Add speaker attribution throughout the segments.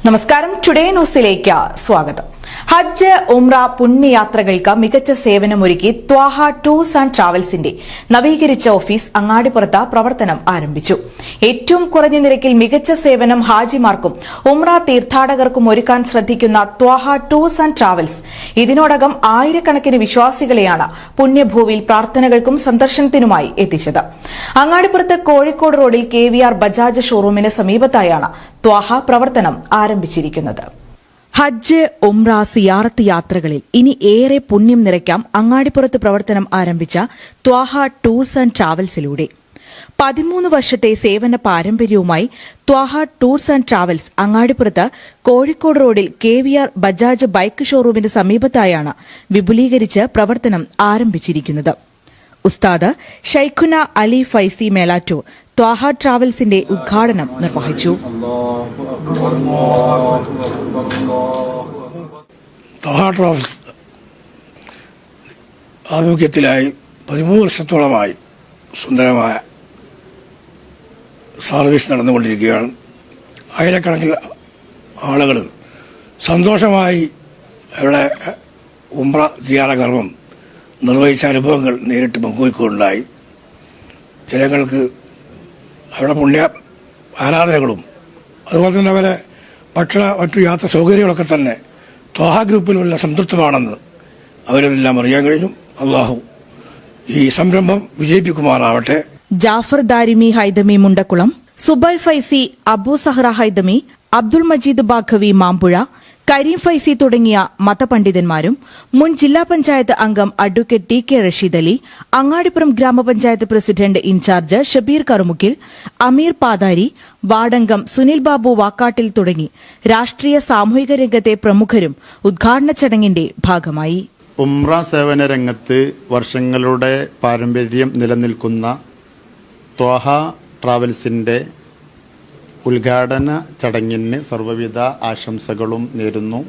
Speaker 1: നമസ്കാരം. ടുഡേ ന്യൂസിലേക്ക് സ്വാഗതം. ഹജ്ജ് ഉംറ പുണ്യയാത്രകൾക്ക് മികച്ച സേവനമൊരുക്കി ത്വാഹ ടൂർസ് ആൻഡ് ട്രാവൽസിന്റെ നവീകരിച്ച ഓഫീസ് അങ്ങാടിപ്പുറത്ത് പ്രവർത്തനം ആരംഭിച്ചു. ഏറ്റവും കുറഞ്ഞ നിരക്കിൽ മികച്ച സേവനം ഹാജിമാർക്കും ഉംറ തീർത്ഥാടകർക്കും ഒരുക്കാൻ ശ്രദ്ധിക്കുന്ന ത്വാഹ ടൂർസ് ആൻഡ് ട്രാവൽസ് ഇതിനോടകം ആയിരക്കണക്കിന് വിശ്വാസികളെയാണ് പുണ്യഭൂവിൽ പ്രാർത്ഥനകൾക്കും സന്ദർശനത്തിനുമായി എത്തിച്ചത്. അങ്ങാടിപ്പുറത്ത് കോഴിക്കോട് റോഡിൽ KVR ബജാജ് ഷോറൂമിന് സമീപത്തായാണ് ത്വാഹ പ്രവർത്തനം ആരംഭിച്ചിരിക്കുന്നത്. ഹജ്ജ് ഉംറ സിയാറത്ത് യാത്രകളിൽ ഇനി ഏറെ പുണ്യം നിറയ്ക്കാം അങ്ങാടിപ്പുറത്ത് പ്രവർത്തനം ആരംഭിച്ച ത്വാഹ ടൂർസ് ആൻഡ് ട്രാവൽസിലൂടെ. 13 വർഷത്തെ സേവന പാരമ്പര്യവുമായി ത്വാഹ ടൂർസ് ആൻഡ് ട്രാവൽസ് അങ്ങാടിപ്പുറത്ത് കോഴിക്കോട് റോഡിൽ KVR ബജാജ് ബൈക്ക് ഷോറൂമിന് സമീപത്തായാണ് വിപുലീകരിച്ച് പ്രവർത്തനം ആരംഭിച്ചിരിക്കുന്നത്. ഉസ്താദ് ഷൈഖുന അലി ഫൈസി മേലാറ്റൂർ ത്വാഹ ട്രാവൽസിന്റെ ഉദ്ഘാടനം നിർവഹിച്ചു.
Speaker 2: ത്വാഹ ട്രാവൽസ് ആഭിമുഖ്യത്തിലായി 13 വർഷത്തോളമായി സുന്ദരമായ സർവീസ് നടന്നുകൊണ്ടിരിക്കുകയാണ്. ആയിരക്കണക്കിന് ആളുകൾ സന്തോഷമായി അവിടെ ഉംറ സിയാറ കർമ്മം നിർവഹിച്ച അനുഭവങ്ങൾ നേരിട്ട് പങ്കുവയ്ക്കുകയുണ്ടായി. ജനങ്ങൾക്ക് അവിടെ പുണ്യ ആരാധനകളും അതുപോലെ തന്നെ അവരെ മറ്റു യാത്രാ സൗകര്യങ്ങളൊക്കെ തന്നെ ത്വാഹ ഗ്രൂപ്പിലുള്ള സംതൃപ്തമാണെന്ന് അവരെല്ലാം അറിയാൻ കഴിഞ്ഞു. അള്ളാഹു ഈ സംരംഭം വിജയിപ്പിക്കുമാറാവട്ടെ.
Speaker 1: ജാഫർ ദാരിമി ഹൈദമി മുണ്ടക്കുളം, സുബൈൽ ഫൈസി, അബു സഹ്റ ഹൈദമി, അബ്ദുൾ മജീദ് ബാഖവി മാമ്പുഴ, കരീം ഫൈസി തുടങ്ങിയ മതപണ്ഡിതന്മാരും മുൻ ജില്ലാ പഞ്ചായത്ത് അംഗം അഡ്വക്കേറ്റ് TK റഷീദ് അലി, അങ്ങാടിപ്പുറം ഗ്രാമപഞ്ചായത്ത് പ്രസിഡന്റ് ഇൻചാർജ് ഷബീർ കറുമുക്കിൽ, അമീർ പാതാരി, വാർഡംഗം സുനിൽ ബാബു വാക്കാട്ടിൽ തുടങ്ങി രാഷ്ട്രീയ സാമൂഹിക രംഗത്തെ പ്രമുഖരും ഉദ്ഘാടന ചടങ്ങിന്റെ ഭാഗമായി.
Speaker 3: ഉംറ സേവന രംഗത്ത് വർഷങ്ങളുടെ പാരമ്പര്യം നിലനിൽക്കുന്ന ത്വാഹ ട്രാവൽസിന്റെ ഉദ്ഘാടന ചടങ്ങിന് സർവ്വവിധ ആശംസകളും നേരുന്നു.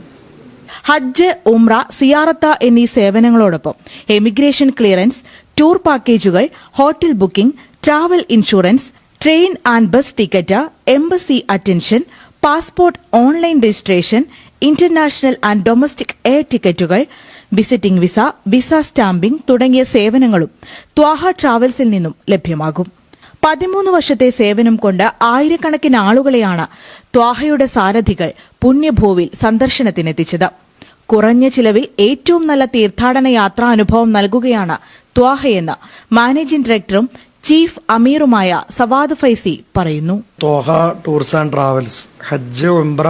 Speaker 1: ഹജ്ജ് ഉംറ സിയാറത്ത എന്നീ സേവനങ്ങളോടൊപ്പം എമിഗ്രേഷൻ ക്ലിയറൻസ്, ടൂർ പാക്കേജുകൾ, hotel booking, travel insurance, train and bus ticket, embassy attention, passport online registration, international and domestic air ടിക്കറ്റുകൾ, വിസിറ്റിംഗ് വിസ, വിസ സ്റ്റാമ്പിംഗ് തുടങ്ങിയ സേവനങ്ങളും ത്വാഹ ട്രാവൽസിൽ നിന്നും ലഭ്യമാകും. 13 വർഷത്തെ സേവനം കൊണ്ട് ആയിരക്കണക്കിന് ആളുകളെയാണ് ത്വാഹയുടെ സാരഥികൾ പുണ്യഭൂവിൽ സന്ദർശനത്തിനെത്തിച്ചത്. കുറഞ്ഞ ചിലവിൽ ഏറ്റവും നല്ല തീർത്ഥാടന യാത്രാനുഭവം നൽകുകയാണ് ത്വാഹയെന്ന് മാനേജിംഗ് ഡയറക്ടറും ചീഫ് അമീറുമായ സവാദ് ഫൈസി പറയുന്നു.
Speaker 4: ത്വാഹ ടൂർസ് ആൻഡ് ട്രാവൽസ് ഹജ്ജ് ഉംറ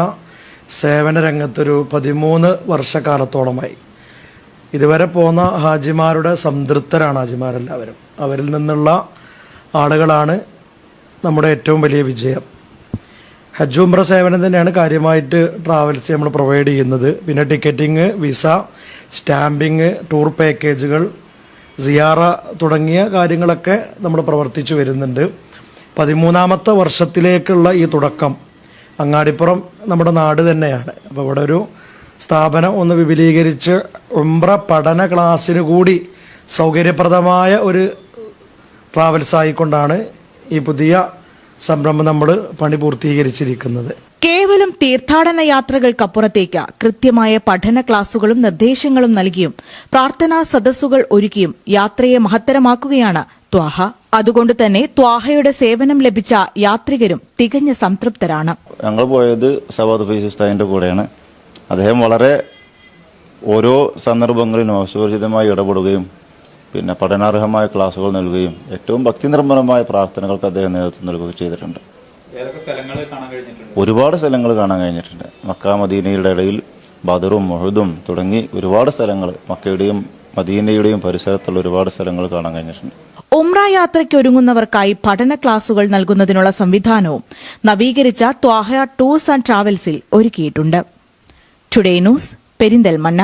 Speaker 4: സേവന രംഗത്തൊരു 13 വർഷക്കാലത്തോളമായി. ഇതുവരെ പോന്ന ഹാജിമാരുടെ സംതൃപ്തരാണ് ഹാജിമാരെല്ലാവരും. അവരിൽ നിന്നുള്ള ആളുകളാണ് നമ്മുടെ ഏറ്റവും വലിയ വിജയം. ഹജ്ജ് ഉംറ സേവനം തന്നെയാണ് കാര്യമായിട്ട് ട്രാവൽസ് നമ്മൾ പ്രൊവൈഡ് ചെയ്യുന്നത്. പിന്നെ ടിക്കറ്റിംഗ്, വിസ, സ്റ്റാമ്പിങ്, ടൂർ പാക്കേജുകൾ, സിയാറ തുടങ്ങിയ കാര്യങ്ങളൊക്കെ നമ്മൾ പ്രവർത്തിച്ചു വരുന്നുണ്ട്. 13ാമത്തെ വർഷത്തിലേക്കുള്ള ഈ തുടക്കം അങ്ങാടിപ്പുറം നമ്മുടെ നാട് തന്നെയാണ്. അപ്പോൾ ഇവിടെ ഒരു സ്ഥാപനം ഒന്ന് വിപുലീകരിച്ച് ഉംറ പഠന ക്ലാസ്സിന് കൂടി സൗകര്യപ്രദമായ ഒരു ട്രാവൽസ് ആയിക്കൊണ്ടാണ് ഈ പുതിയ സംരംഭം നമ്മൾ പണി പൂർത്തീകരിച്ചിരിക്കുന്നത്.
Speaker 1: കേവലം തീർത്ഥാടന യാത്രകൾക്കപ്പുറത്തേക്ക് കൃത്യമായ പഠന ക്ലാസുകളും നിർദ്ദേശങ്ങളും നൽകിയും പ്രാർത്ഥനാ സദസ്സുകൾ ഒരുക്കിയും യാത്രയെ മഹത്തരമാക്കുകയാണ് ത്വാഹ. അതുകൊണ്ട് തന്നെ ത്വാഹയുടെ സേവനം ലഭിച്ച യാത്രികരും തികഞ്ഞ സംതൃപ്തരാണ്.
Speaker 5: ഞങ്ങൾ പോയത് സവാദ് ഫൈസി ഉസ്താദിന്റെ കൂടെയാണ്. അദ്ദേഹം വളരെ ഓരോ സന്ദർഭങ്ങളിലും ആവശ്യോചിതമായി ഇടപെടുകയും പിന്നെ പഠനാർഹമായ ക്ലാസുകൾ നൽകുകയും ഏറ്റവും ഭക്തി നിർഭരമായ പ്രാർത്ഥനകൾക്ക് അദ്ദേഹം നേതൃത്വം നൽകുകയും ചെയ്തിട്ടുണ്ട്. ഒരുപാട് സ്ഥലങ്ങൾ കാണാൻ കഴിഞ്ഞിട്ടുണ്ട്. മക്ക മദീനയുടെ ഇടയിൽ ബദറും മുഹദും തുടങ്ങി ഒരുപാട് സ്ഥലങ്ങൾ മക്കയുടെയും മദീനയുടെയും പരിസരത്തുള്ള ഒരുപാട് സ്ഥലങ്ങൾ കാണാൻ കഴിഞ്ഞിട്ടുണ്ട്.
Speaker 1: ഉംറ യാത്രയ്ക്ക് ഒരുങ്ങുന്നവർക്കായി പഠന ക്ലാസുകൾ നൽകുന്നതിനുള്ള സംവിധാനവും നവീകരിച്ച ത്വാഹ ടൂർസ് ആൻഡ് ട്രാവൽസിൽ ഒരുക്കിയിട്ടുണ്ട്. Today news, Perinthalmanna.